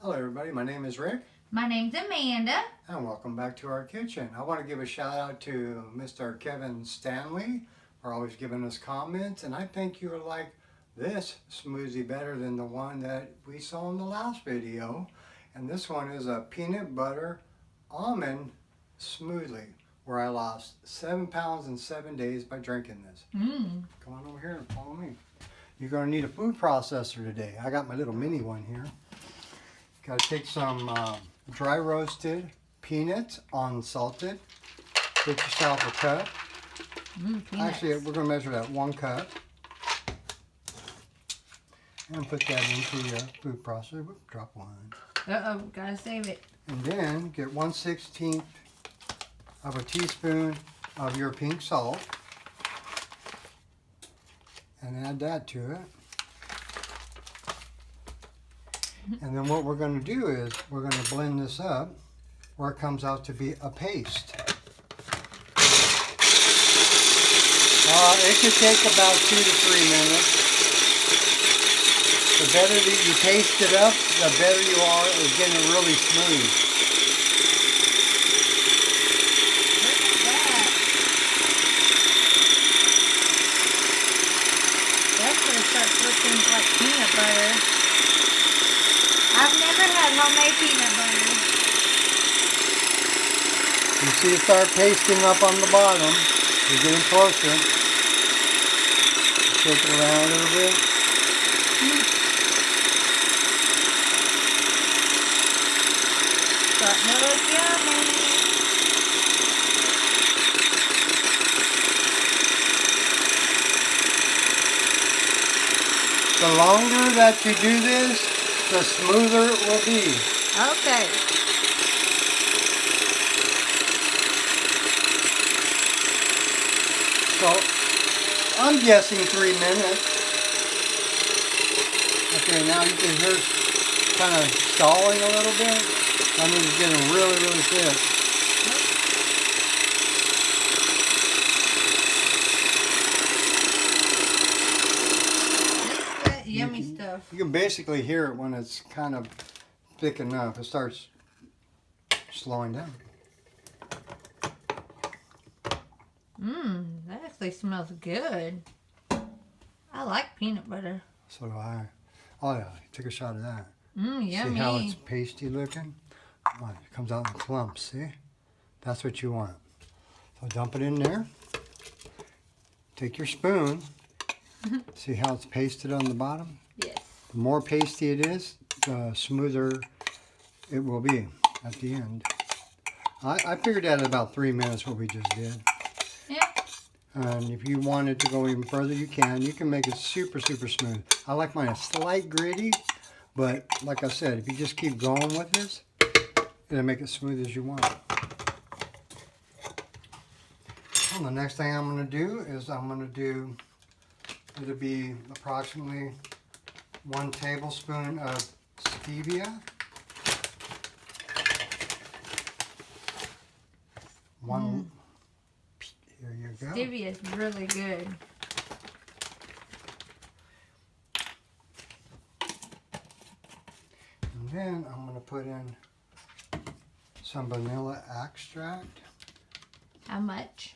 Hello everybody, my name is Rick. My name's Amanda. And welcome back to our kitchen. I want to give a shout out to Mr. Kevin Stanley for always giving us comments. And I think you'll like this smoothie better than the one that we saw in the last video. And this one is a peanut butter almond smoothie where I lost 7 pounds in 7 days by drinking this. Come on over here and follow me. You're going to need a food processor today. I got my little mini one here. Got to take some dry roasted peanuts, unsalted. Get yourself a cup. Actually, we're going to measure that 1 cup. And put that into your food processor. Whoop, drop one. Uh-oh, gotta save it. And then get 1/16 of a teaspoon of your pink salt. And add that to it. And then what we're going to do is we're going to blend this up where it comes out to be a paste. It could take about 2 to 3 minutes. The better that you paste it up, the better you are at getting it really smooth. Look at that. That's going to start looking like peanut butter. I've never had homemade peanut butter. You see it start pasting up on the bottom. You're getting closer. Shake it around a little bit. Starting to look yummy. The longer that you do this, the smoother it will be. Okay. So, I'm guessing 3 minutes. Okay, now you can hear it's kind of stalling a little bit. That means it's getting really, really thick. That's good, yummy stuff. You can basically hear it when it's kind of thick enough. It starts slowing down. That actually smells good. I like peanut butter. So do I. Oh yeah, take a shot of that. Yummy. See how it's pasty looking? Come on, it comes out in clumps, see? That's what you want. So dump it in there. Take your spoon. See how it's pasted on the bottom? Yes. The more pasty it is, the smoother it will be at the end. I figured that at about 3 minutes what we just did. Yeah. And if you wanted to go even further, you can. You can make it super, super smooth. I like mine a slight gritty, but like I said, if you just keep going with this, it'll make it smooth as you want. Well, the next thing I'm going to do is it'll be approximately 1 tablespoon of stevia. Here you go. Stevia is really good. And then I'm going to put in some vanilla extract. How much?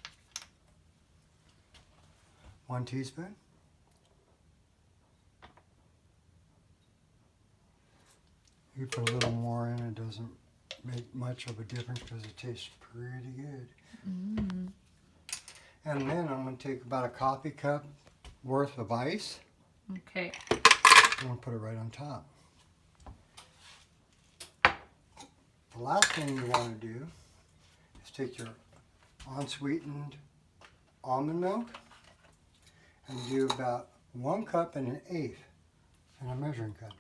1 teaspoon. You put a little more in, it doesn't make much of a difference because it tastes pretty good. And then I'm going to take about a coffee cup worth of ice. Okay. I'm going to put it right on top. The last thing you want to do is take your unsweetened almond milk and do about 1 cup and 1/8 in a measuring cup.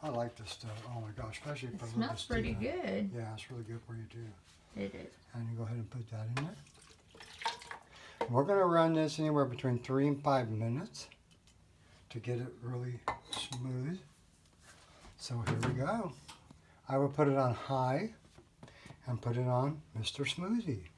I like this stuff. Oh my gosh, especially for a little bit. Smells pretty good. Yeah, it's really good for you too. It is. And you go ahead and put that in there. We're going to run this anywhere between 3 and 5 minutes to get it really smooth. So here we go. I will put it on high and put it on Mr. Smoothie.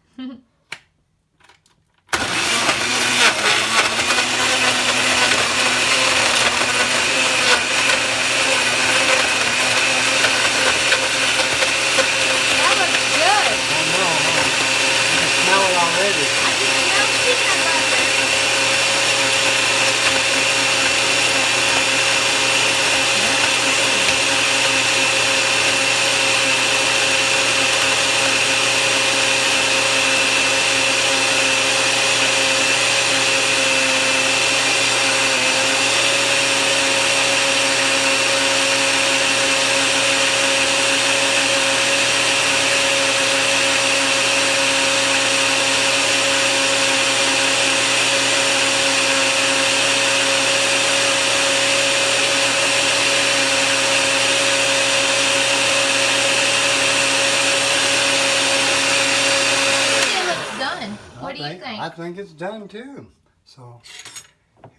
I think it's done too. So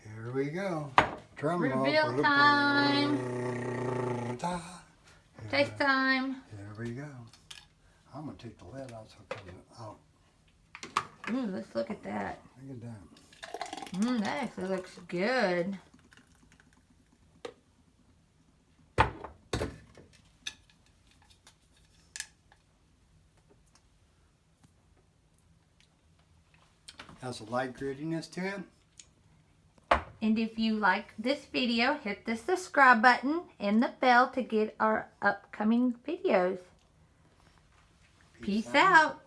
here we go. Drum roll. Reveal time. Here, Taste time. Here we go. I'm gonna take the lid out so it comes out. Ooh, let's look at that. Look at that. That actually looks good. Has a light grittiness to it. And if you like this video, hit the subscribe button and the bell to get our upcoming videos. Peace out.